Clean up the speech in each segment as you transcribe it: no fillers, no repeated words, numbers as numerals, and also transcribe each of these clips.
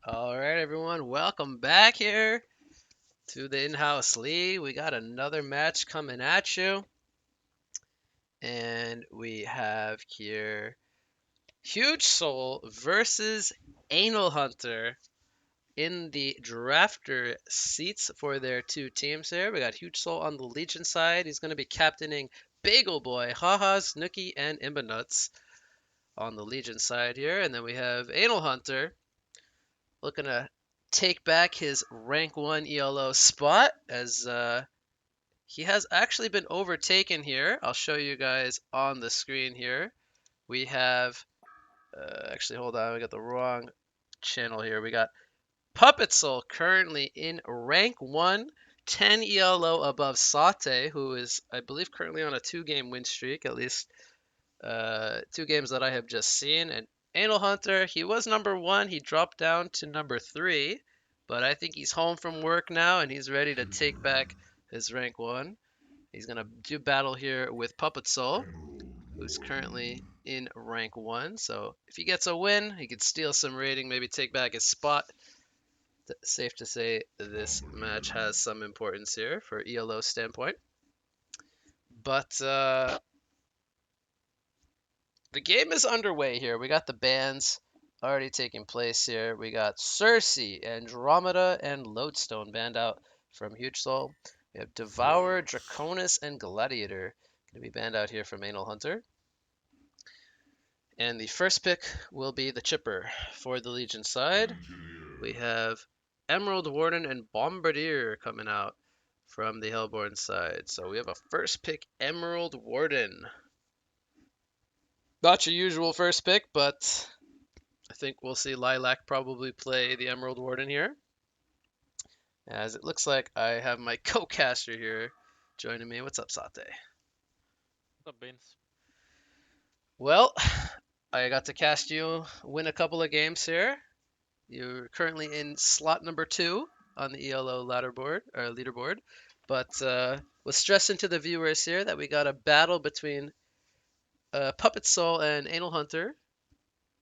All right, everyone, welcome back here to the In-House League. We got another match coming at you, and we have here Hugesoul versus Anal Hunter in the drafter seats for their two teams here. We got Hugesoul on the Legion side. He's going to be captaining Bagel Boy, Haha, Snooky, and Imba Nuts on the Legion side here, and then we have Anal Hunter looking to take back his rank 1 ELO spot as he has actually been overtaken here. I'll show you guys on the screen here. We have, actually, hold on, we got the wrong channel here. We got Puppet Soul currently in rank 1, 10 ELO above Sate, who is, I believe, currently on a 2-game win streak, at least 2 games that I have just seen. And Anal Hunter, he was number 1. He dropped down to number 3, but I think he's home from work now and he's ready to take back his rank 1. He's gonna do battle here with Puppet Soul, who's currently in rank 1. So if he gets a win, he could steal some rating, maybe take back his spot. Safe to say this match has some importance here for ELO standpoint. But the game is underway here. We got the bans already taking place here. We got Cersei, Andromeda, and Lodestone banned out from Hugesoul. We have Devour, Draconis, and Gladiator going to be banned out here from Anal Hunter. And the first pick will be the Chipper for the Legion side. We have Emerald Warden and Bombardier coming out from the Hellborn side. So we have a first pick Emerald Warden. Not your usual first pick, but I think we'll see Lilac probably play the Emerald Warden here. As it looks like I have my co-caster here joining me. What's up, Sate? What's up, Beans? Well, I got to cast you, win a couple of games here. You're currently in slot number 2 on the ELO leaderboard. But was stressing to the viewers here that we got a battle between Puppet Soul and Anal Hunter,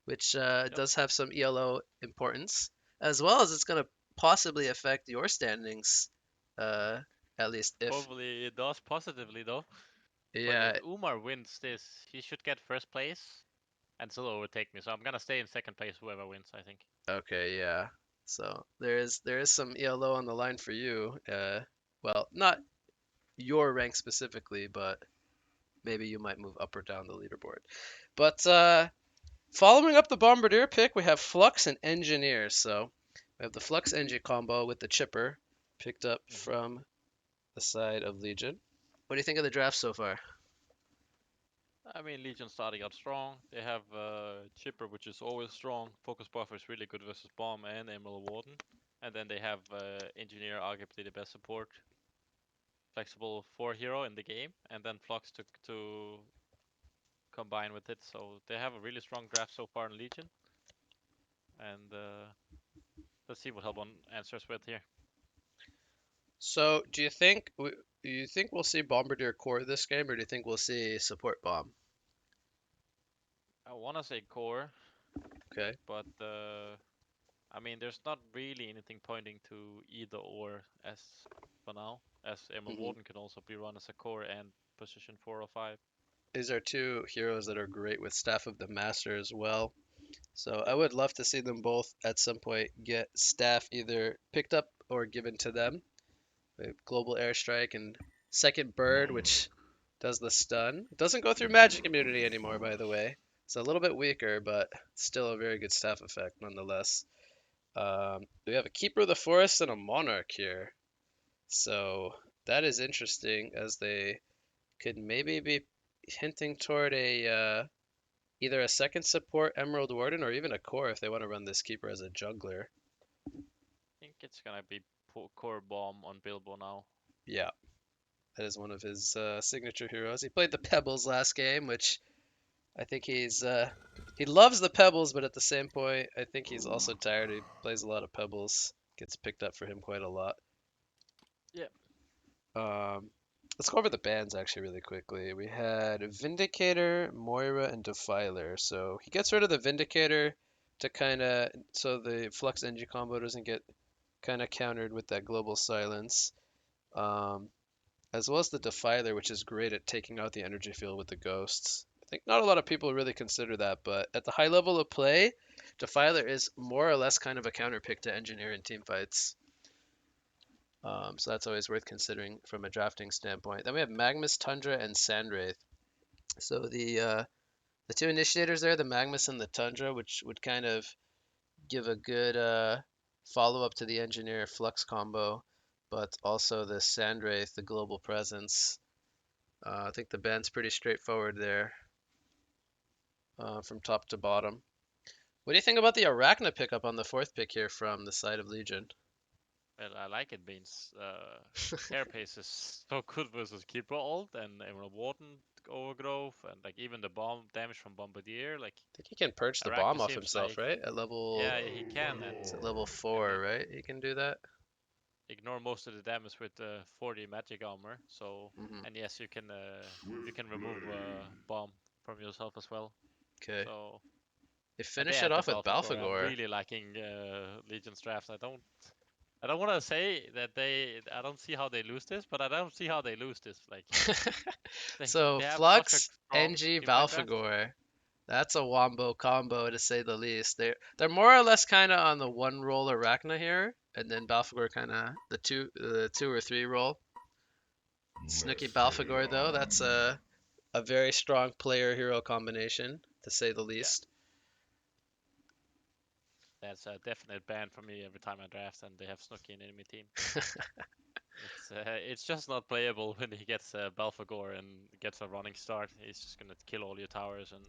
which Yep. does have some ELO importance, as well as it's going to possibly affect your standings, uh, at least if, Hopefully it does positively though. But if yeah, Umar wins this, he should get first place and still overtake me. So I'm gonna stay in second place, whoever wins, I think. okay, yeah. So there is some ELO on the line for you. Well, not your rank specifically, but maybe you might move up or down the leaderboard. But following up the Bombardier pick, we have Flux and Engineer. So we have the Flux Engie combo with the Chipper picked up hmm from the side of Legion. What do you think of the draft so far? I mean, Legion starting out strong. They have Chipper, which is always strong. Focus Buffer is really good versus Bomb and Emerald Warden. And then they have Engineer, arguably the best support. Flexible 4 hero in the game. And then Flux to combine with it. So they have a really strong draft so far in Legion. And let's see what Hellborn answers with here. So do you think we'll see Bombardier core this game, or do you think we'll see support bomb? I want to say core, Okay. but I mean, there's not really anything pointing to either or as for now, as Emerald hmm Warden can also be run as a core and position 4 or 5. These are two heroes that are great with Staff of the Master as well. So I would love to see them both at some point get Staff either picked up or given to them. We have Global Airstrike and Second Bird, which does the stun. It doesn't go through Magic Immunity anymore, by the way. It's a little bit weaker, but still a very good staff effect nonetheless. We have a Keeper of the Forest and a Monarch here. So that is interesting as they could maybe be hinting toward a either a second support Emerald Warden or even a core if they want to run this Keeper as a jungler. I think it's gonna be core bomb on Bilbo now. Yeah, that is one of his signature heroes. He played the Pebbles last game, which I think he loves the Pebbles, but at the same point, I think he's also tired. He plays a lot of Pebbles, gets picked up for him quite a lot. Yeah. Um, let's go over the bans actually really quickly. We had Vindicator, Moira, and Defiler. So he gets rid of the Vindicator to kind of so the Flux NG combo doesn't get kind of countered with that global silence. Um, as well as the Defiler, which is great at taking out the energy field with the ghosts. I think not a lot of people really consider that, but at the high level of play, Defiler is more or less kind of a counter pick to Engineer in team fights. So that's always worth considering from a drafting standpoint. Then we have Magmus, Tundra, and Sandwraith. So the two initiators there, the Magmus and the Tundra, which would kind of give a good follow up to the Engineer Flux combo, but also the Sandwraith, the global presence. I think the band's pretty straightforward there from top to bottom. What do you think about the Arachna pickup on the fourth pick here from the side of Legion? Well, I like it means Carapace is so good versus Keeper ult and Emerald Warden overgrowth and like even the bomb damage from Bombardier. Like I think he can purge the Arachne bomb off seems himself, like right? At level, yeah he can it's at level and four, right? He can do that. ignore most of the damage with 40 magic armor. So Hmm. and yes you can remove bomb from yourself as well. Okay. So They and they finish it add the off with Balfagor. I'm Balfagor. really liking Legion's drafts. I don't want to say that I don't see how they lose this, but I don't see how they lose this. Like So they have such a Flux, strong NG, teamfight draft. Balfagor. That's a wombo combo to say the least. They're more or less kind of on the one roll Arachna here, and then Balfagor kind of the two or three roll. Snooky Balfagor though, that's a very strong player hero combination to say the Yeah, least. that's a definite ban for me every time I draft and they have Snooki in enemy team. It's just not playable when he gets Balfagor and gets a running start. He's just gonna kill all your towers and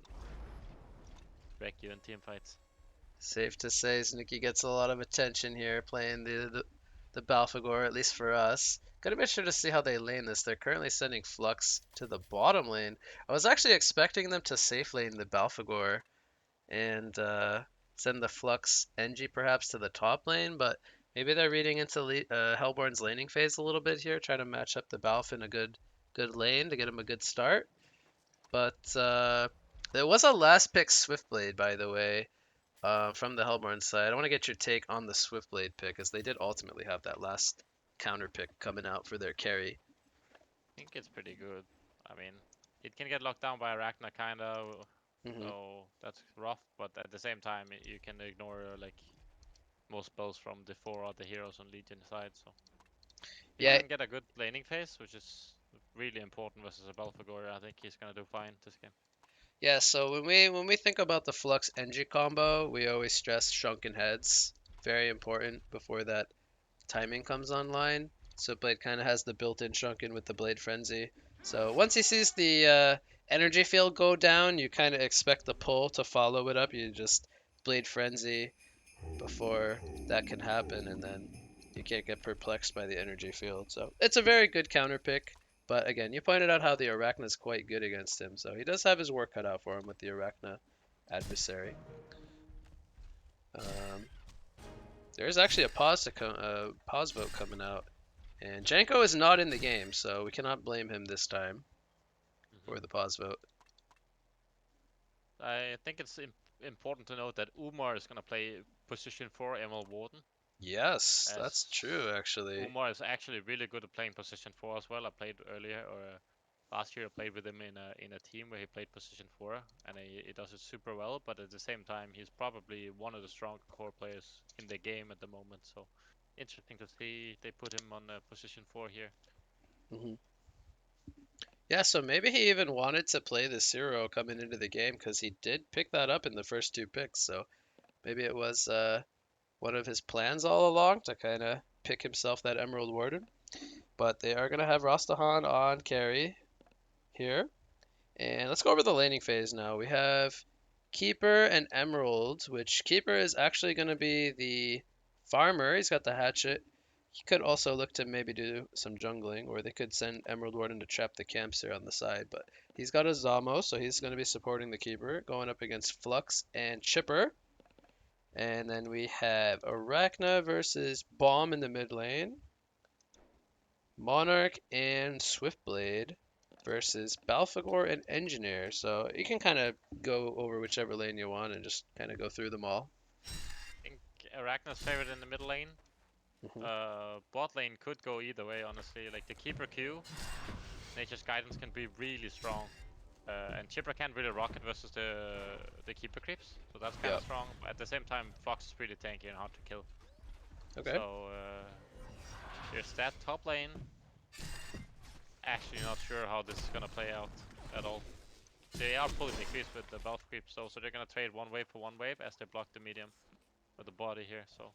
wreck you in team fights. Safe to say, Snooky gets a lot of attention here playing the Balfagor, at least for us. Gotta be sure to see how they lane this. They're currently sending Flux to the bottom lane. I was actually expecting them to safe lane the Balfagor and send the Flux NG perhaps to the top lane, but maybe they're reading into Hellborn's laning phase a little bit here, trying to match up the Balf in a good lane to get him a good start. But there was a last pick Swiftblade, by the way, from the Hellborn side. I want to get your take on the Swiftblade pick, as they did ultimately have that last counter pick coming out for their carry. I think it's pretty good. I mean, it can get locked down by Arachna kinda, Hmm. so that's rough. But at the same time, you can ignore like most spells from the four other heroes on Legion side. So if he Yeah, can get a good laning phase, which is really important versus a Belphegor, I think he's gonna do fine this game. yeah. So when we think about the Flux NG combo, we always stress shrunken heads. Very important before that timing comes online. So Blade kind of has the built-in shrunken with the Blade Frenzy. So once he sees the energy field go down, you kind of expect the pull to follow it up. You just Blade Frenzy before that can happen, and then you can't get perplexed by the energy field. So it's a very good counter pick. But again, you pointed out how the Arachna is quite good against him, so he does have his work cut out for him with the Arachna adversary. Um, there is actually a pause vote coming out, and Janko is not in the game, so we cannot blame him this time Hmm for the pause vote. I think it's important to note that Umar is gonna play position 4 Emerald Warden, Yes, that's true as actually. Umar is actually really good at playing position 4 as well. I played earlier or last year I played with him in a team where he played position 4 and he does it super well. But at the same time, he's probably one of the strong core players in the game at the moment. So interesting to see they put him on position 4 here. Hmm. Yeah, so maybe he even wanted to play the Zero coming into the game because he did pick that up in the first two picks. So maybe it was one of his plans all along to kind of pick himself that Emerald Warden. But they are going to have Rastahan on carry here. And let's go over the laning phase now. We have Keeper and Emerald, which Keeper is actually going to be the farmer. He's got the hatchet. He could also look to maybe do some jungling, or they could send Emerald Warden to trap the camps here on the side. But he's got a Zamo, so he's going to be supporting the Keeper, going up against Flux and Chipper. And then we have Arachna versus Bomb in the mid lane. Monarch and Swiftblade versus Balfagor and Engineer. So you can kind of go over whichever lane you want and just kind of go through them all. I think Arachna's favored in the mid lane. Mhm. Bot lane could go either way, honestly. Like the Keeper Q, Nature's Guidance can be really strong. And Chipper can't really rocket versus the Keeper creeps, so that's kind of Yep. strong. But at the same time, Fox is pretty tanky and hard to kill. Okay. So there's that top lane. Actually, not sure how this is gonna play out at all. They are pulling the creeps with the buff creeps, so they're gonna trade one wave for one wave as they block the medium or the body here. So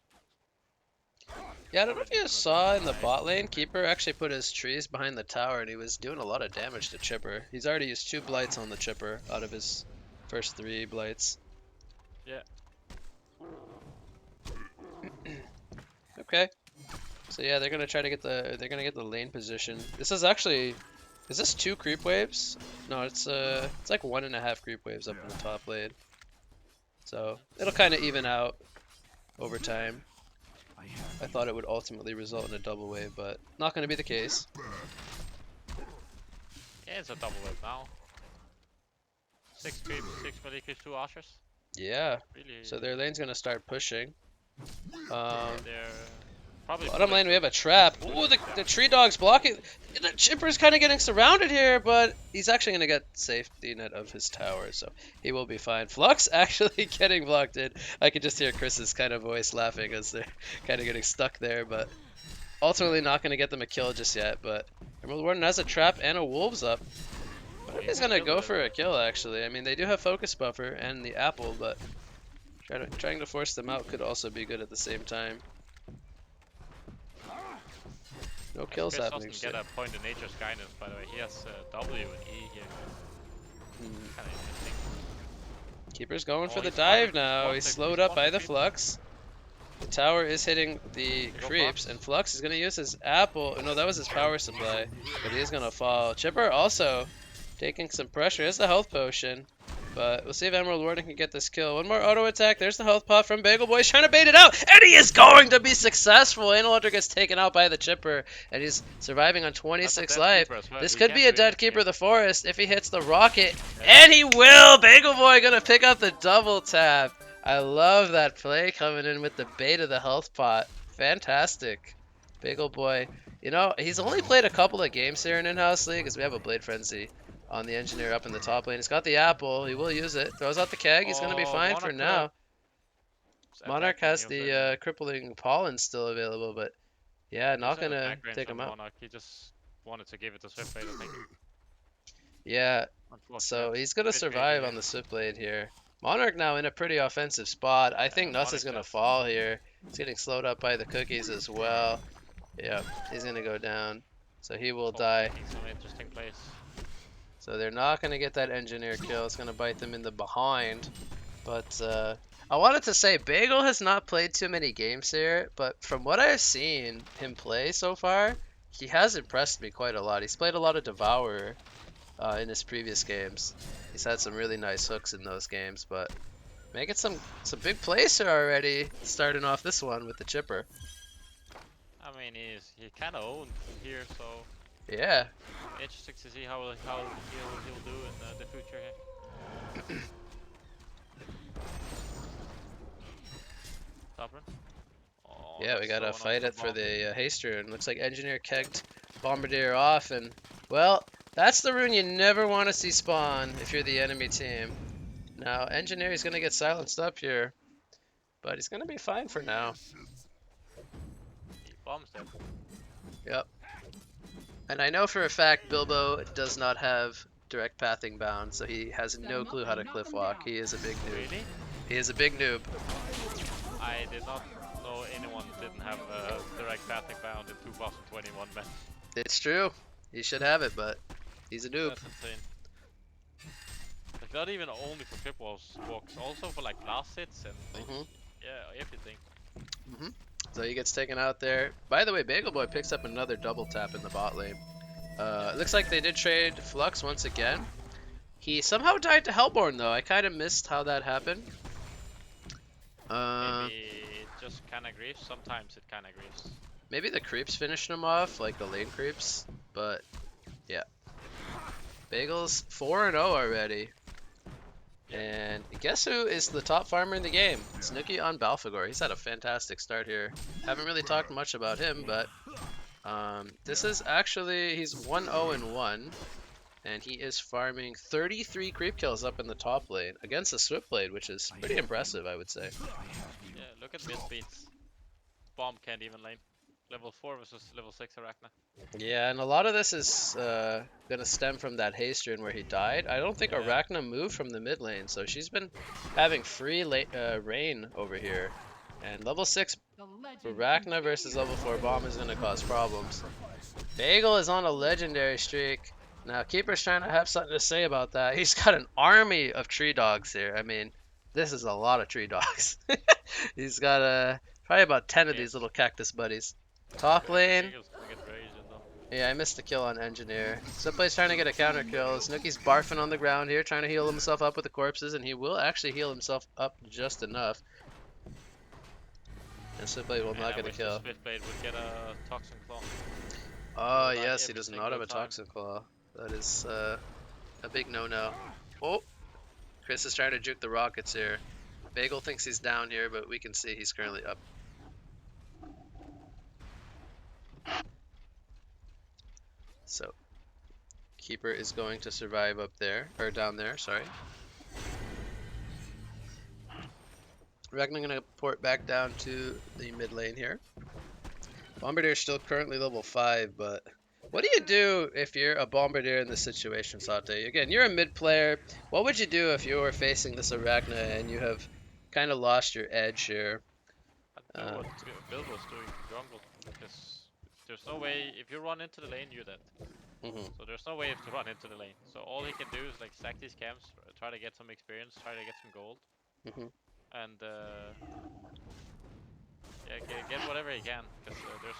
Yeah, I don't know if already you gonna saw in the die. bot lane, Keeper actually put his trees behind the tower and he was doing a lot of damage to Chipper. He's already used 2 blights on the Chipper out of his first 3 blights. Yeah. Okay. So yeah, they're gonna try to get the lane position. This is actually, is this 2 creep waves? No, it's like 1.5 creep waves up in the top lane. So it'll kind of even out over time. I thought it would ultimately result in a double wave, but not going to be the case. Yeah, it's a double wave now. 6 creeps, 6 melee creeps, 2 archers. Yeah. Really. So their lane's going to start pushing. They're probably Bottom pulling lane, we to have a trap. Ooh, the tree dog's blocking. The Chipper's kind of getting surrounded here, but he's actually going to get safety net of his tower, so he will be fine. Flux actually getting blocked in. I can just hear Chris's kind of voice laughing as they're kind of getting stuck there, but ultimately not going to get them a kill just yet. But Emerald Warden has a trap and a wolves up. I wonder if he's going to go for a kill, actually. I mean, they do have focus buffer and the apple, but trying to force them out could also be good at the same time. No kills Chris happening. doesn't get a point in Nature's Guidance, by the way. He has W and E here. Kind of interesting. Keeper's going for the He's dive spawning, now. He's slowed up by the creep. Flux. The tower is hitting the There go creeps, Flux. and Flux is going to use his apple. No, that was his power supply, but he is going to fall. Chipper also taking some pressure. Here's the health potion, but we'll see if Emerald Warden can get this kill. One more auto attack. There's the health pot from Bagel Boy. He's trying to bait it out, and he is going to be successful. Anal Hunter gets taken out by the Chipper, and he's surviving on 26 life. Well. This He could can't be a do dead anything Keeper of here. the Forest if he hits the rocket, and he will. Bagel Boy going to pick up the double tap. I love that play coming in with the bait of the health pot. Fantastic. Bagel Boy. You know, he's only played a couple of games here in In-House League because we have a Blade Frenzy on the Engineer up in the top lane. He's got the apple. He will use it. Throws out the keg. He's going to be fine for now. Monarch has the crippling pollen still available, but yeah, not going to take him out. Monarch. He just wanted to give it to Swiftblade, I think. Yeah, so Unfortunate. he's going to Bit survive greedy on the Swiftblade here. Monarch now in a pretty offensive spot. I think Nuts is Monarch going to does. fall here. He's getting slowed up by the cookies as well. Yep, he's going to go down. So he will die. Making some interesting plays. So they're not going to get that engineer kill. It's going to bite them in the behind. But I wanted to say Bagel has not played too many games here, but from what I've seen him play so far, he has impressed me quite a lot. He's played a lot of Devourer in his previous games. He's had some really nice hooks in those games, but making some big plays here already, starting off this one with the Chipper. I mean, he kind of owned here, so Yeah. interesting to see how he'll do in the future here. Top run. Oh, Yeah, we that's gotta so fight annoying it for bomb. the Haster, and looks like Engineer kegged Bombardier off, and well, that's the rune you never want to see spawn if you're the enemy team. Now, Engineer is gonna get silenced up here, but he's gonna be fine for now. He bombs them. Yep. And I know for a fact Bilbo does not have direct pathing bound, so he has no clue how to cliff walk. He is a big noob. Really? He is a big noob. I did not know anyone didn't have direct pathing bound in 2021, man. It's true. He should have it, but he's a noob. That's insane. Like, not even only for clip walks, also for like blast hits and like, yeah, everything. So he gets taken out there. By the way, Bagel Boy picks up another double tap in the bot lane. It looks like they did trade Flux once again. He somehow died to Hellborn though. I kind of missed how that happened. Maybe it just kinda griefs. Sometimes it kinda griefs. Maybe the creeps finished him off, like the lane creeps. But yeah, Bagel's 4-0 already. Yeah. And guess who is the top farmer in the game? Snooki on Balfagor. He's had a fantastic start here. Haven't really talked much about him, but this is actually, he's 1-0 and 1, and he is farming 33 creep kills up in the top lane against a Swiftblade, which is pretty impressive, I would say. Yeah, look at mid speeds. Bomb can't even lane. Level 4 versus level 6 Arachna. Yeah, and a lot of this is gonna stem from that haste rune where he died. I don't think Yeah. Arachna moved from the mid lane, so she's been having free reign over here. And level 6 Arachna versus level 4 Bomb is gonna cause problems. Bagel is on a legendary streak. Now, Keeper's trying to have something to say about that. He's got an army of tree dogs here. I mean, this is a lot of tree dogs. He's got probably about 10 of Yes. these little cactus buddies. Top lane. Eagles gonna get raged though. Yeah, I missed a kill on Engineer. Subplay's trying to get a counter kill. Snooki's barfing on the ground here, trying to heal himself up with the corpses, and he will actually heal himself up just enough. And Subplay will not I get a wish kill. the Swiftblade would get a Toxin Claw. Oh, Die yes, he every does not single have a time. Toxin Claw. That is a big no-no. Oh, Chris is trying to juke the rockets here. Bagel thinks he's down here, but we can see he's currently up. So, Keeper is going to survive up there, or down there, sorry. Ragnar gonna port back down to the mid lane here. Bombardier is still currently level 5, but what do you do if you're a Bombardier in this situation, Sate? Again, you're a mid player. What would you do if you were facing this Arachna and you have kind of lost your edge here? I don't know what Bill was doing in jungle, because there's no way, if you run into the lane, you're dead. Mhm. So there's no way to run into the lane. So all he can do is like stack these camps, try to get some experience, try to get some gold, Mhm. and yeah, get whatever he can, because there's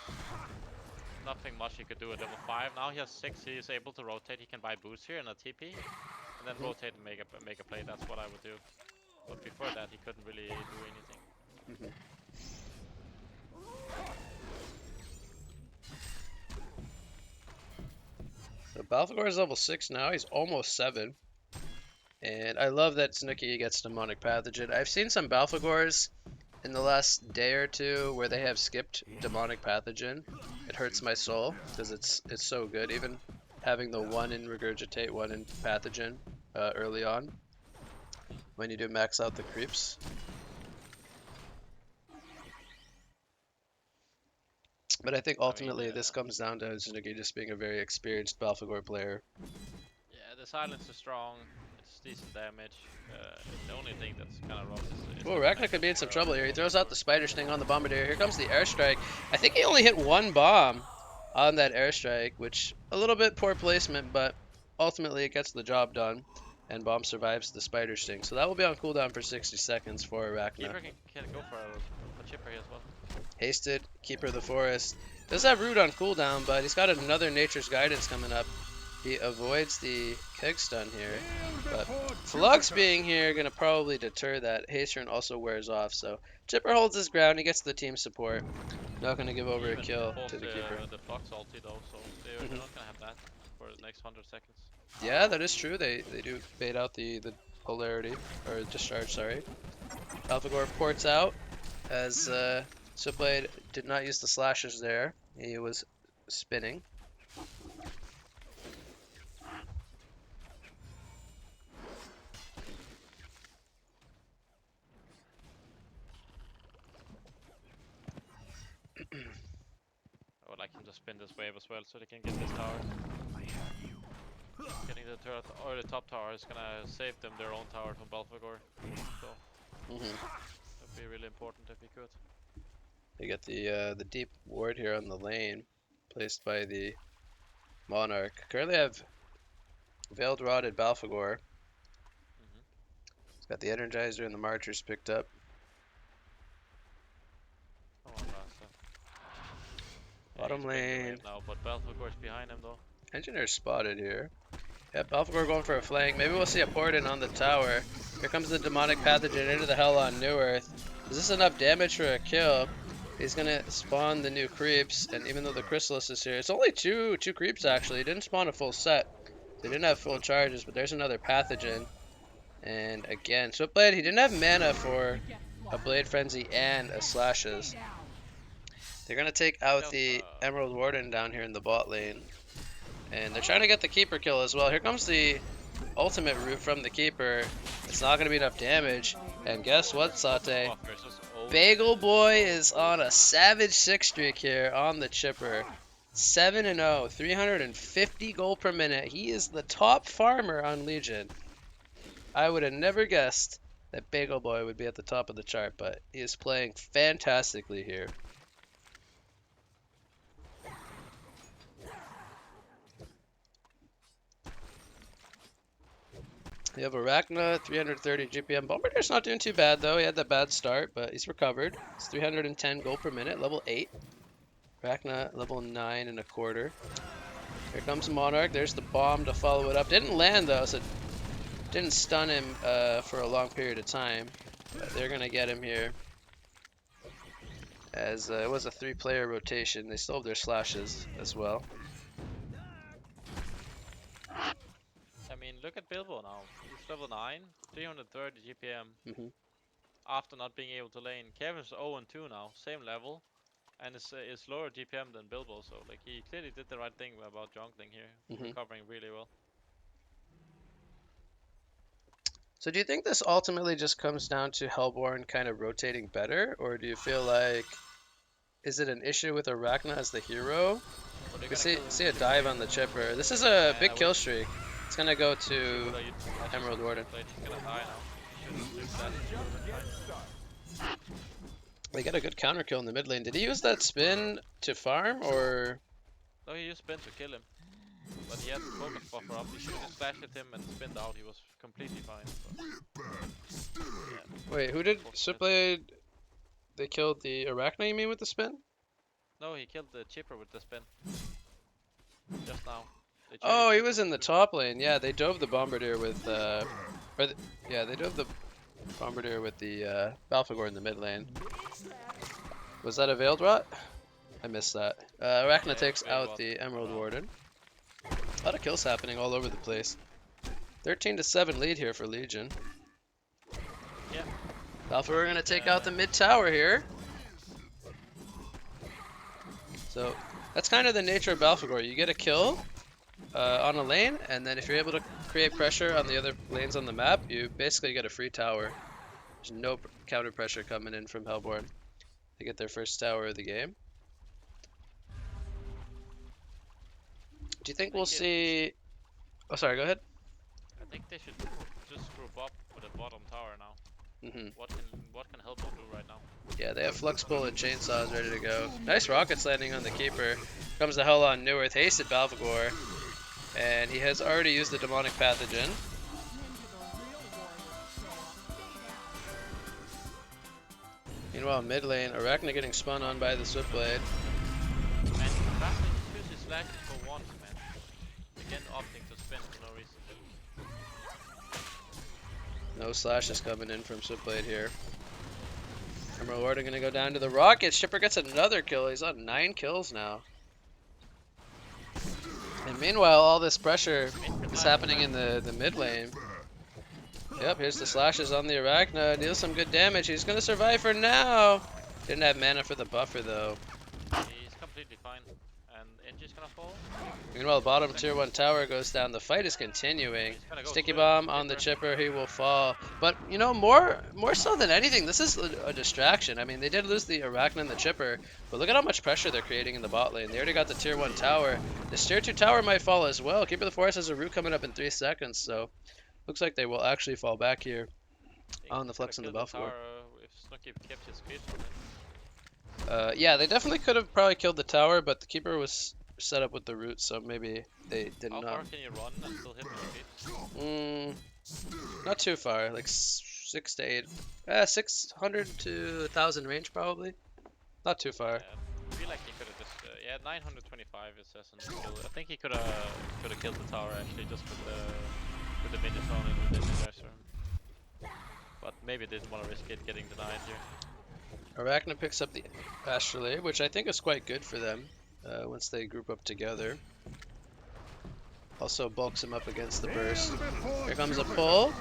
nothing much he could do at level 5. Now he has 6, he is able to rotate, he can buy boost here and a TP, and then rotate and make a play. That's what I would do. But before that, he couldn't really do anything. Mhm. So Balthagor is level 6 now. He's almost 7. And I love that Snooki gets Demonic Pathogen. I've seen some Balthagors in the last day or two where they have skipped Demonic Pathogen. It hurts my soul because it's so good. Even having the 1 in Regurgitate, 1 in Pathogen early on when you do max out the creeps. But I think ultimately this comes down to Snooki just being a very experienced Balthagor player. Yeah, the silence is strong. It's decent damage. The only thing that's kind of rough is Oh, the Ragnar fact could be in that some we're trouble here. He on throws out the Balthagor. spider sting on the Bombardier. Here comes the airstrike. I think he only hit 1 bomb on that airstrike, which a little bit poor placement, but ultimately it gets the job done. And Bomb survives the spider sting. So that will be on cooldown for 60 seconds for Arachna. Keeper can go for a chipper here as well. Hasted, Keeper of the Forest. Does have Root on cooldown, but he's got another Nature's Guidance coming up. He avoids the keg stun here, but Flux being here gonna probably deter that. Hasterin also wears off, so Chipper holds his ground. He gets the team support. Not gonna give over a Even kill pulls to the keeper. the Flux ulti though, so they're Mhm. not gonna have that for the next 100 seconds. Yeah, that is true. They do bait out the polarity or discharge. Sorry. Alphagor ports out as Switchblade did not use the slashes there. He was spinning. I would like him to spin this wave as well so they can get this tower. Getting the turret or the top tower is gonna save them their own tower from Balfagor. So Mhm. that'd be really important if he could. They get the deep ward here on the lane, placed by the Monarch. Currently have Veiled Rotted Balfagor. He's got the Energizer and the Marchers picked up. Come on, Rasta. Bottom He's spinning the lane. wave now, but Balfagor's behind him though. Engineer spotted here. Yep, Balfagor going for a flank. Maybe we'll see a port in on the tower. Here comes the Demonic Pathogen into the Hell on New Earth. Is this enough damage for a kill? He's gonna spawn the new creeps, and even though the Chrysalis is here, it's only two creeps actually. He didn't spawn a full set. They didn't have full charges, but there's another pathogen. And again, Switchblade, he didn't have mana for a Blade Frenzy and a Slashes. They're going to take out the Emerald Warden down here in the bot lane. And they're trying to get the Keeper kill as well. Here comes the ultimate root from the Keeper. It's not going to be enough damage. And guess what, Sate? Bagel Boy is on a savage 6 streak here on the Chipper. 7-0, 350 gold per minute. He is the top farmer on Legion. I would have never guessed that Bagel Boy would be at the top of the chart, but he is playing fantastically here. You have Arachna, 330 GPM. Bombardier's not doing too bad, though. He had that bad start, but he's recovered. It's 310 gold per minute, level 8. Arachna, level 9 and a quarter. Here comes Monarch. There's the bomb to follow it up. Didn't land, though, so didn't stun him for a long period of time. But they're going to get him here. As it was a 3-player rotation. They still have their slashes as well. I mean, look at Bilbo now. He's level 9, 330 GPM. Mm-hmm. After not being able to lane. Kevin's 0-2 now, same level. And is lower GPM than Bilbo, so like he clearly did the right thing about jungling here. Recovering really well. So do you think this ultimately just comes down to Hellborn kind of rotating better? Or do you feel like, is it an issue with Arachna as the hero? We see a dive on the Chipper. This is a big kill streak. It's going to go to Emerald Warden. He's gonna die now. They got a good counter kill in the mid lane. Did he use that spin to farm, or? No, he used spin to kill him. But he had the focus buffer up. He should have just flashed at him and spinned out. He was completely fine. But, yeah. Wait, who did Switchblade? They killed the Arachna, you mean, with the spin? No, he killed the Chipper with the spin. Just now. Oh, he was in the top lane. Yeah, they dove the Bombardier with yeah, they dove the Bombardier with the Balfagor in the mid lane. Was that a Veiled Rot? I missed that. Arachna takes out the Emerald Warden. A lot of kills happening all over the place. 13-7 lead here for Legion. Yeah. Balfagor gonna take out the mid tower here. So that's kind of the nature of Balfagor. You get a kill on a lane, and then if you're able to create pressure on the other lanes on the map, you basically get a free tower. There's no counter pressure coming in from Hellborn to get their first tower of the game. Do you think we'll see... Oh, sorry, go ahead. I think they should just group up with a bottom tower now. What can Hellborn do right now? Yeah, they have Fluxbolt and Chainsaws ready to go. Nice rockets landing on the Keeper. Comes the hell on Neworth, hasted Balfagor. And he has already used the Demonic Pathogen. Meanwhile, mid lane, Arachna getting spun on by the Switchblade. And Arachna just uses slashes for once, man. Again, opting to spin for no reason. No slashes coming in from Switchblade here. Emerald Warden gonna go down to the rockets. Chipper gets another kill. He's on 9 kills now. And meanwhile, all this pressure is happening in the mid lane. Yep, here's the slashes on the Arachna. Deals some good damage. He's gonna survive for now. Didn't have mana for the buffer though. He's completely fine. And Inji's gonna fall. Meanwhile, bottom tier 1 tower goes down. The fight is continuing. Sticky bomb on the Chipper. He will fall. But, you know, more so than anything, this is a distraction. I mean, they did lose the Arachna and the Chipper, but look at how much pressure they're creating in the bot lane. They already got the tier 1 tower. This tier 2 tower might fall as well. Keeper of the Forest has a root coming up in 3 seconds, so looks like they will actually fall back here on the Flex and the Balfagor. If Snooki kept his speed from it. Yeah, they definitely could have probably killed the tower, but the Keeper was set up with the root, so maybe they did not. How far can you run and still hit the speed? Not too far, like 6 to 8, 600 to 1,000 range probably. Not too far. I feel like he could have just, yeah, 925 it says on the kill. I think he could have killed the tower actually just with the minions on it with the Inhiuse. But maybe didn't want to risk it getting denied here. Arachna picks up the Astrolabe, which I think is quite good for them once they group up together. Also bulks him up against the burst. Here comes a pull.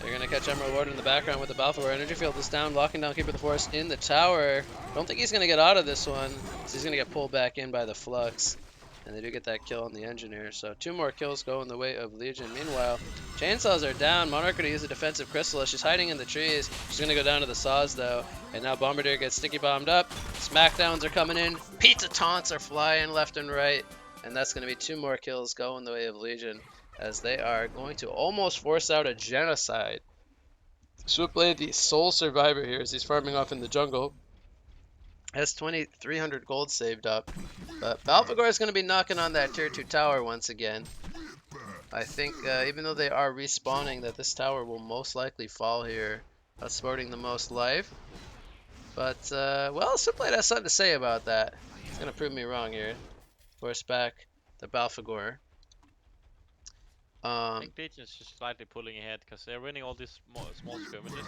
They're gonna catch Emerald Warden in the background with the Balfour. Energy field is down, locking down Keeper of the Forest in the tower. Don't think he's gonna get out of this one, so he's gonna get pulled back in by the Flux. And they do get that kill on the Engineer. So 2 more kills go in the way of Legion. Meanwhile, Chainsaws are down. Monarch gonna use a defensive Chrysalis. She's hiding in the trees. She's gonna go down to the Saws though. And now Bombardier gets sticky bombed up. Smackdowns are coming in. Pizza taunts are flying left and right. And that's gonna be 2 more kills go in the way of Legion, as they are going to almost force out a genocide. Switchblade, the sole survivor here, as he's farming off in the jungle, has 2,300 gold saved up. But Balfagor is going to be knocking on that tier 2 tower once again. I think even though they are respawning, that this tower will most likely fall here, sporting the most life. But, well, Switchblade has something to say about that. He's going to prove me wrong here. Force back the Balfagor. I think Legion's just slightly pulling ahead because they're winning all these small skirmishes,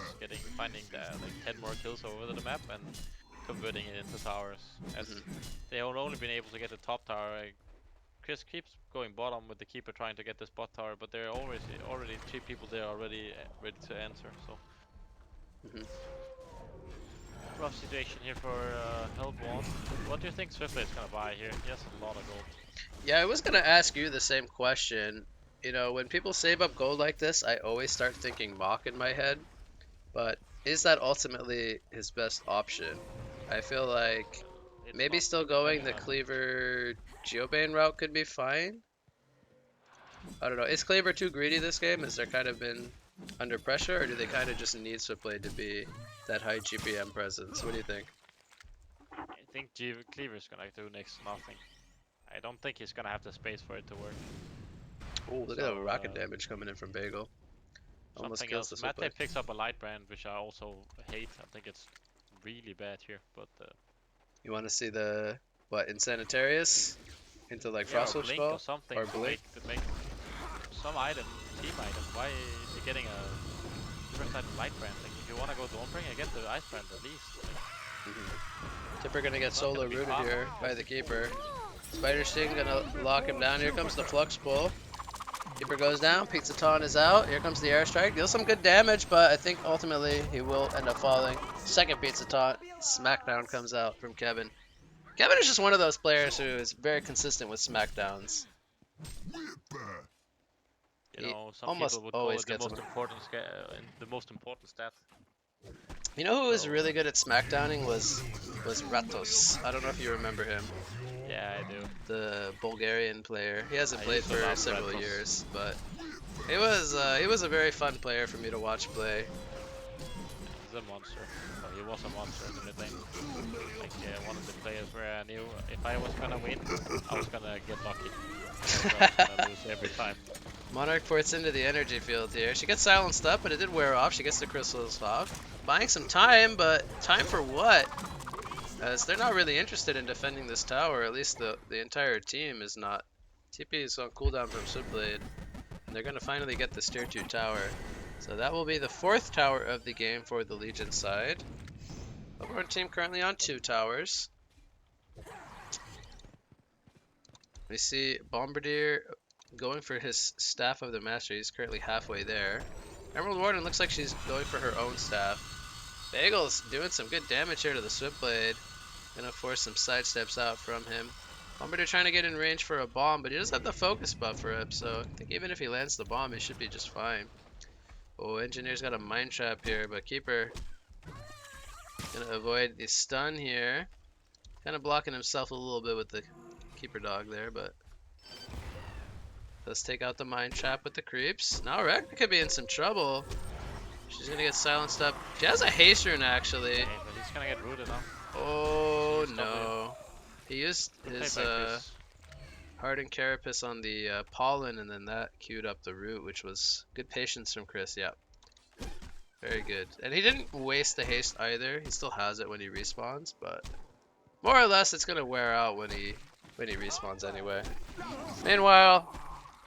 finding like 10 more kills over the map and converting it into towers. As they have only been able to get the top tower. Chris keeps going bottom with the Keeper trying to get this bot tower, but there are already 3 people there already ready to answer. So rough situation here for Hellborn. What do you think Swiftlade is gonna buy here? He has a lot of gold. Yeah, I was gonna ask you the same question. You know, when people save up gold like this, I always start thinking Mach in my head. But is that ultimately his best option? I feel like maybe still going the Cleaver Geobane route could be fine. I don't know. Is Cleaver too greedy this game? Has there kind of been under pressure, or do they kind of just need Switchblade to be that high GPM presence? What do you think? I think Cleaver's gonna do next to nothing. I don't think he's gonna have the space for it to work. Oh, look at the rocket damage coming in from Bagel. Almost kills the Mate Switchblade. picks up a light brand, which I also hate. I think it's really bad here, but You want to see the, what, Insanitarius? Into like yeah, Frost or Witch blink Spell? or something Or to Blink? make some item, team item. Why is he getting a first light brand? Like, if you want to go Dawnbringer, get the ice brand at least. Tipper gonna get It's not solo gonna be rooted fast. here by the Keeper. Spider Sting gonna lock him down. Here comes the Flux Pull. Keeper goes down. Pizza Taunt is out. Here comes the Airstrike. Deals some good damage, but I think ultimately he will end up falling. Second Pizza Taunt. Smackdown comes out from Kevin. Kevin is just one of those players who is very consistent with Smackdowns. You know, some almost people would call always it the gets most him. important stat. You know who was really good at Smackdowning was Ratos. I don't know if you remember him. Yeah, I do. The Bulgarian player. He hasn't I played used to for love several Ratos. years, but he was a very fun player for me to watch play. He's a monster. Well, he was a monster in the mid lane. Like one of the players where I knew if I was gonna win, I was gonna get lucky. I was gonna lose every time. Monarch ports into the energy field here. She gets silenced up, but it did wear off. She gets the crystals off. Buying some time, but time for what? As they're not really interested in defending this tower. At least the entire team is not. TP is on cooldown from Switchblade. And they're going to finally get this tier 2 tower. So that will be the 4th tower of the game for the Legion side. Our team currently on 2 towers. We see Bombardier going for his Staff of the Master. He's currently halfway there. Emerald Warden looks like she's going for her own staff. Bagel's doing some good damage here to the Switchblade. Gonna force some sidesteps out from him. Bombardier trying to get in range for a bomb, but he does have the focus buffer up, so I think even if he lands the bomb, he should be just fine. Oh, Engineer's got a mine trap here, but Keeper gonna avoid the stun here. Kind of blocking himself a little bit with the Keeper dog there, but let's take out the mine trap with the creeps. Now Rekka could be in some trouble. She's gonna get silenced up. She has a haste rune actually. Okay, but he's gonna get rooted now. Oh no. He used his Chris. Hardened Carapace on the pollen, and then that queued up the root, which was good patience from Chris. Yeah, very good. And he didn't waste the haste either. He still has it when he respawns, but more or less it's gonna wear out when he respawns anyway. Meanwhile,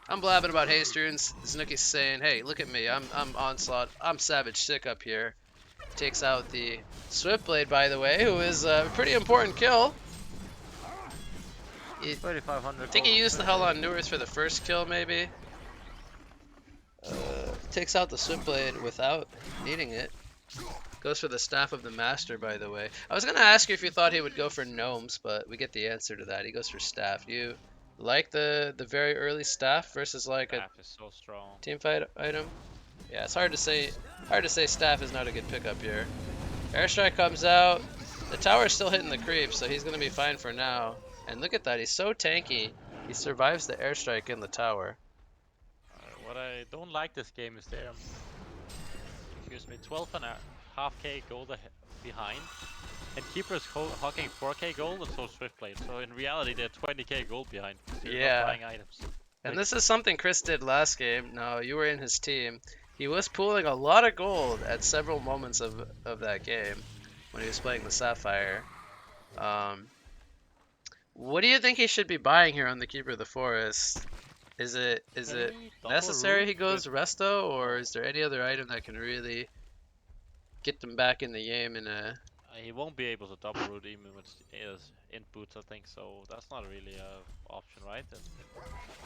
I'm blabbing about haste runes. Snooki's saying, "Hey, look at me. I'm Onslaught. I'm Savage Sick up here." Takes out the Swiftblade, by the way, who is a pretty important kill. 3,500. I think he used the Hell on Newerth for the first kill, maybe. Takes out the Switchblade without needing it. Goes for the Staff of the Master, by the way. I was gonna ask you if you thought he would go for gnomes, but we get the answer to that. He goes for staff. You like the very early staff versus like a Staff is so strong. team fight item? Yeah, it's hard to say. Hard to say staff is not a good pickup here. Airstrike comes out. The tower's still hitting the creep, so he's gonna be fine for now. And look at that, he's so tanky. He survives the airstrike in the tower. What I don't like this game is they're, excuse me, 12 and a half K gold behind, and Keeper's hogging 4K gold and so Swiftblade. So in reality, they're 20K gold behind. They're not Yeah, buying items. and Like, this is something Chris did last game. No, you were in his team. He was pooling a lot of gold at several moments of that game when he was playing the Sapphire. Um, what do you think he should be buying here on the Keeper of the Forest? Is it maybe double necessary rune he could. goes resto, or is there any other item that can really get them back in the game in a He won't be able to double root even with his int boots, I think. So that's not really a option, right? And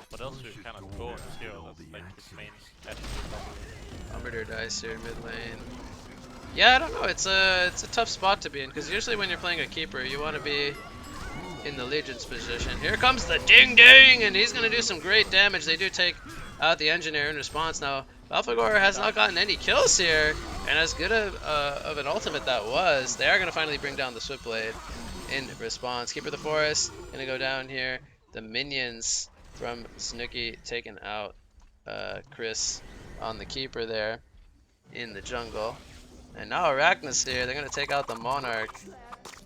what else do you kind of go on zero? That's like his main attribute. Arbiter dice here mid lane? Yeah, I don't know. It's a tough spot to be in because usually when you're playing a keeper, you want to be in the Legion's position. Here comes the ding ding, and he's gonna do some great damage. They do take out the engineer in response. Now, Alphagor has not gotten any kills here, and as good of an ultimate that was, they are gonna finally bring down the Switchblade in response. Keeper of the Forest gonna go down here. The minions from Snooki taking out Chris on the keeper there in the jungle. And now Arachnus here, they're gonna take out the Monarch.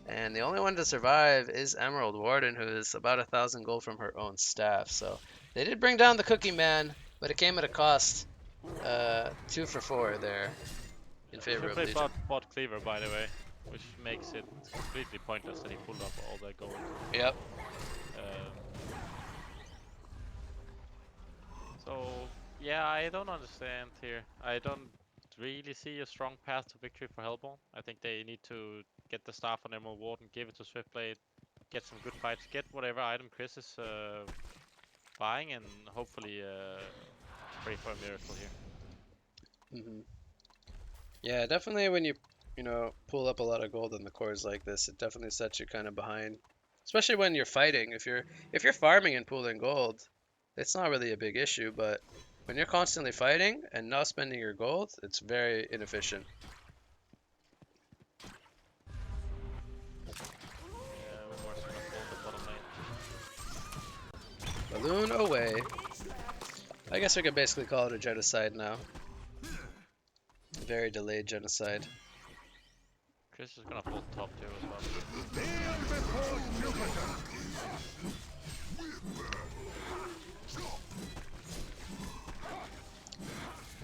And the only one to survive is Emerald Warden, who is about 1,000 gold from her own staff. So they did bring down the Cookie Man, but it came at a cost. 2 for 4 there in favor of Swiftblade Legion. bought Cleaver, by the way, which makes it completely pointless that he pulled up all that gold. Yep. Um, so yeah, I don't understand here. I don't really see a strong path to victory for Hellborn. I think they need to get the staff on Emerald Warden, give it to Swiftblade, get some good fights, get whatever item Chris is buying, and hopefully pray for a miracle here. Hmm. Yeah, definitely when you pull up a lot of gold in the cores like this, it definitely sets you kind of behind. Especially when you're fighting. If you're farming and pooling gold, it's not really a big issue, but when you're constantly fighting and not spending your gold, it's very inefficient. Yeah, Umor's gonna pull the bottom lane. Balloon away. I guess we could basically call it a genocide now. Very delayed genocide. Chris is gonna pull top tier as well.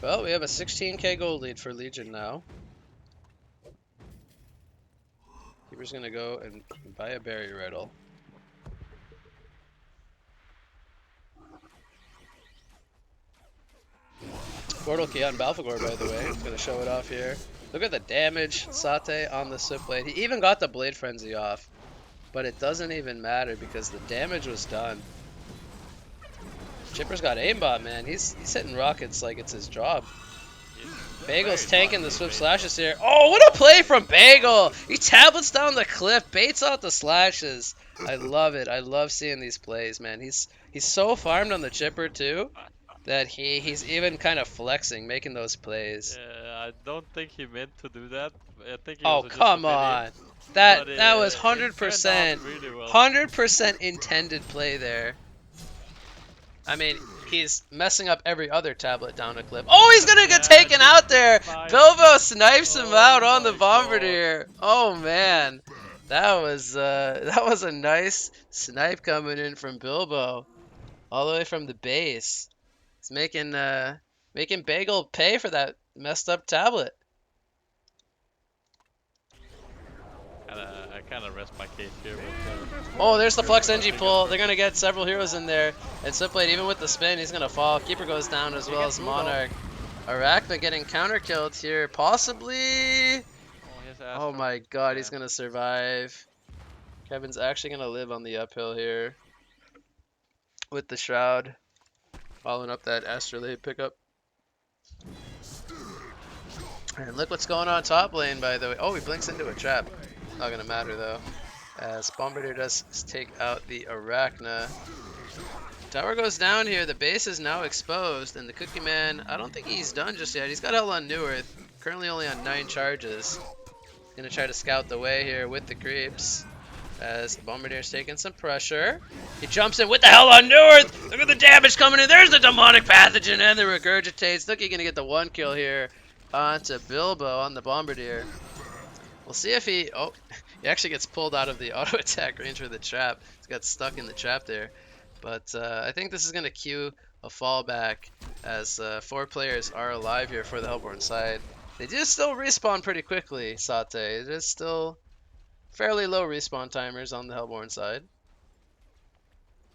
Well, we have a 16k gold lead for Legion now. Keeper's gonna go and buy a berry riddle. Portal key on Balfagor, by the way. Gonna show it off here. Look at the damage Sate on the Switchblade. He even got the Blade Frenzy off. But it doesn't even matter because the damage was done. Chipper's got aimbot, man. He's hitting rockets like it's his job. Bagel's tanking the swift slashes here. Oh, what a play from Bagel! He tablets down the cliff, baits out the slashes. I love it. I love seeing these plays, man. He's so farmed on the chipper too that he's even kind of flexing, making those plays. Yeah, I don't think he meant to do that. I think he Oh, was just a come bit on. but That was it turned out 100%, really well. 100% intended play there. I mean, he's messing up every other tablet down a cliff. Oh, he's gonna get Yeah, taken out there! nice. Bilbo snipes him Oh out on the my Bombardier. Oh man, that was a nice snipe coming in from Bilbo, all the way from the base. He's making Bagel pay for that messed up tablet. I kind of rest my case here with. Oh, there's the Flux Chris NG Rodriguez. pull. They're gonna get several heroes in there. And Switchblade, even with the spin, he's gonna fall. Keeper goes down as He well gets as blue though. Monarch. Arachna getting counter killed here, possibly. Oh, here's Oh Astro. my god, he's Damn. gonna survive. Kevin's actually gonna live on the uphill here with the shroud, following up that astrolabe pickup. And look what's going on top lane, by the way. Oh, he blinks into a trap. Not gonna matter though, as Bombardier does take out the Arachna. Tower goes down here. The base is now exposed, and the Cookie Man, I don't think he's done just yet. He's got hell on Neworth, currently only on 9 charges. He's gonna try to scout the way here with the creeps, as Bombardier's taking some pressure. He jumps in with the hell on Neworth. Look at the damage coming in. There's the demonic pathogen and the regurgitates. Look, he's gonna get the 1 kill here onto Bilbo on the Bombardier. We'll see if he... Oh, he actually gets pulled out of the auto attack range for the trap. He's got stuck in the trap there. But I think this is going to cue a fallback, as 4 players are alive here for the Hellborn side. They do still respawn pretty quickly, Sate. It is still fairly low respawn timers on the Hellborn side.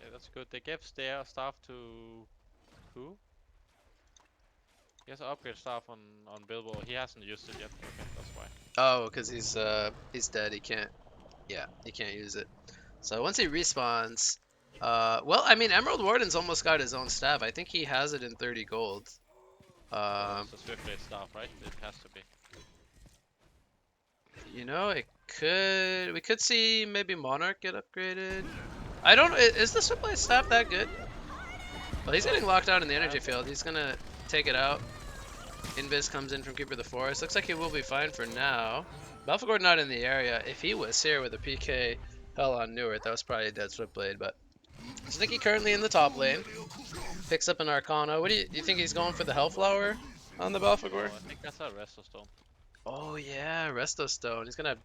Yeah, that's good. They gave their staff to who? He has an upgrade staff on Bilbo. He hasn't used it yet. Okay, that's why. Oh, because he's dead. He can't. Yeah, he can't use it. So once he respawns, well, I mean, Emerald Warden's almost got his own staff. I think he has it in 30 gold. It's a Swiftblade staff, right? It has to be. You know, we could see maybe Monarch get upgraded. I don't, is the Swiftblade staff that good? Well, he's getting locked out in the energy field. He's gonna take it out. Invis comes in from Keeper of the Forest. Looks like he will be fine for now. Belphegor not in the area. If he was here with a PK hell on Neworth, that was probably a dead Swiftblade, but Snicky currently in the top lane. Picks up an Arcana. What do you think he's going for the Hellflower on the Belphegor? I think that's a Resto Stone. Oh yeah, Resto Stone. He's gonna have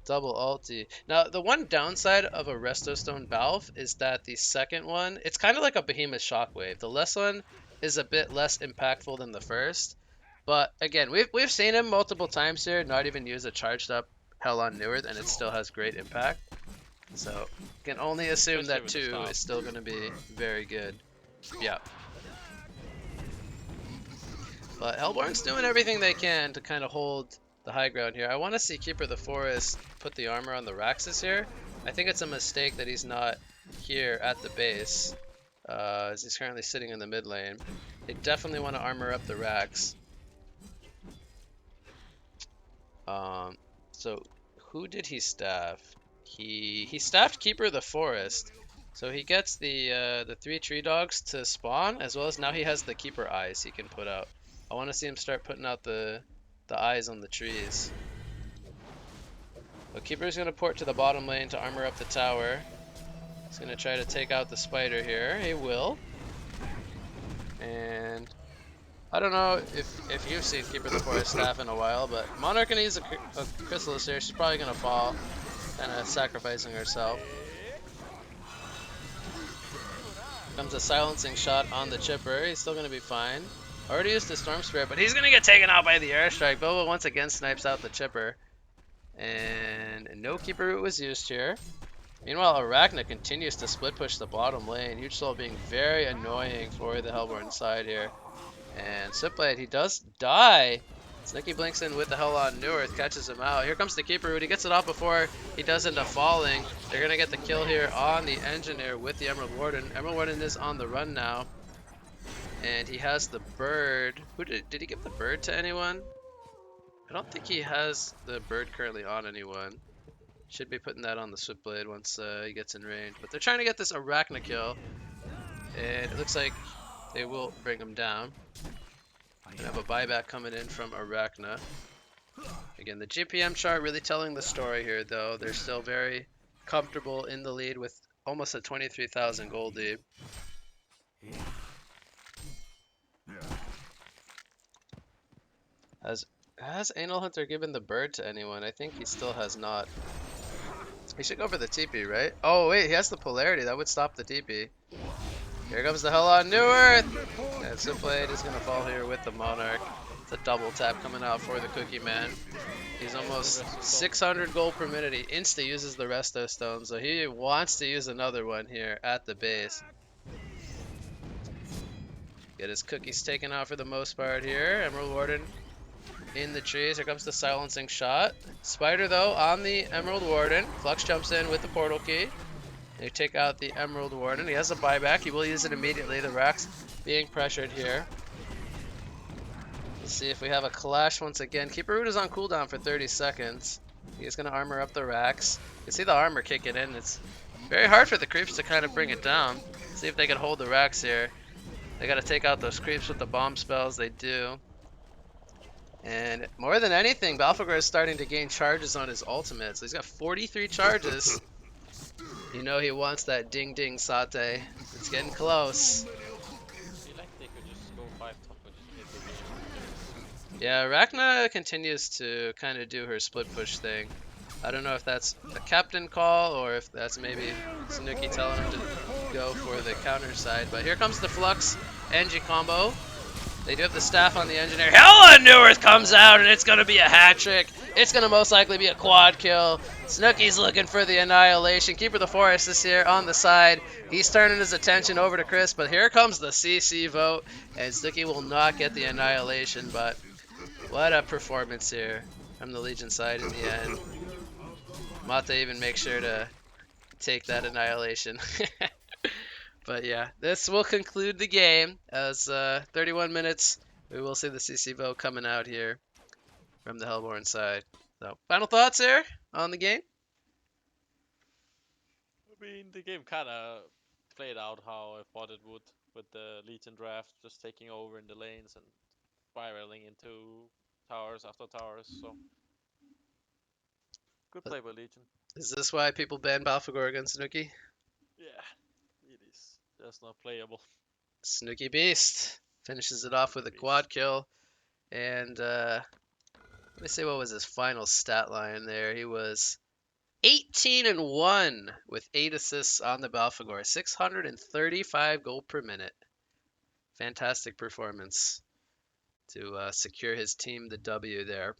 double ulti. Now the one downside of a Resto Stone Balf is that the second one, it's kind of like a Behemoth Shockwave. The last one is a bit less impactful than the first. But again, we've seen him multiple times here not even use a charged up Hell on Neworth, and it still has great impact. So can only assume that 2 is still going to be very good. Yeah. But Hellborn's doing everything they can to kind of hold the high ground here. I want to see Keeper of the Forest put the armor on the Raxus here. I think it's a mistake that he's not here at the base, as he's currently sitting in the mid lane. They definitely want to armor up the Rax. So who did he staff? He staffed Keeper of the Forest, so he gets the 3 tree dogs to spawn, as well as now he has the Keeper eyes he can put out. I want to see him start putting out the eyes on the trees. But Keeper's gonna port to the bottom lane to armor up the tower. He's gonna try to take out the spider here. He will. And I don't know if you've seen Keeper of the Forest staff in a while, but Monarch gonna use a Chrysalis here. She's probably gonna fall, kind of sacrificing herself. Comes a silencing shot on the Chipper. He's still gonna be fine. Already used the Storm Spirit, but he's gonna get taken out by the airstrike. Boba once again snipes out the Chipper, and no Keeper Root was used here. Meanwhile, Arachna continues to split push the bottom lane. Hugesoul being very annoying for the Hellborn side here. And Swiftblade, he does die. Snicky blinks in with the hell on Neworth, catches him out. Here comes the Keeper Root. He gets it off before he does end up falling. They're going to get the kill here on the Engineer with the Emerald Warden. Emerald Warden is on the run now. And he has the bird. Did he give the bird to anyone? I don't think he has the bird currently on anyone. Should be putting that on the Swiftblade once he gets in range. But they're trying to get this Arachna kill. And it looks like they will bring him down. We have a buyback coming in from Arachna. Again, the GPM chart really telling the story here, though. They're still very comfortable in the lead with almost a 23,000 gold lead. Has Anal Hunter given the bird to anyone? I think he still has not. He should go for the TP, right? Oh wait, he has the polarity. That would stop the TP. Here comes the hell on Neworth! And Swiftblade is gonna fall here with the Monarch. It's a double tap coming out for the Cookie Man. He's almost 600 gold per minute. He insta uses the Resto Stone, so he wants to use another one here at the base. Get his cookies taken out for the most part here. Emerald Warden in the trees. Here comes the silencing shot. Spider though on the Emerald Warden. Flux jumps in with the portal key. They take out the Emerald Warden. He has a buyback. He will use it immediately. The Rax being pressured here. Let's see if we have a clash once again. Keeper Root is on cooldown for 30 seconds. He's going to armor up the racks. You can see the armor kicking in. It's very hard for the creeps to kind of bring it down. See if they can hold the racks here. They got to take out those creeps with the bomb spells. They do. And more than anything, Balfagor is starting to gain charges on his ultimate. So he's got 43 charges. You know he wants that ding ding Sate. It's getting close. I feel like they could just go 5 top and just end the game with this. Yeah, Rachna continues to kind of do her split push thing. I don't know if that's a captain call or if that's maybe Sanuki telling him to go for the counter side. But here comes the Flux Engie combo. They do have the staff on the engineer. Hella New Earth comes out and it's going to be a hat trick. It's going to most likely be a quad kill. Snooki's looking for the annihilation. Keeper the Forest is here on the side. He's turning his attention over to Chris, but here comes the CC vote, and Snooki will not get the annihilation, but what a performance here from the Legion side in the end. Mata even makes sure to take that annihilation. But yeah, this will conclude the game as 31 minutes. We will see the CC vote coming out here from the Hellborn side. So, final thoughts here on the game? I mean, the game kind of played out how I thought it would, with the Legion draft just taking over in the lanes and spiraling into towers after towers. So good play by Legion. Is this why people ban Balfagor against Snooki? Yeah, it is just not playable. Snooki Beast finishes it off with Snooky a beast. quad kill. And let me see what was his final stat line there. He was 18 and 1 with 8 assists on the Balfagor, 635 gold per minute. Fantastic performance to secure his team the W there.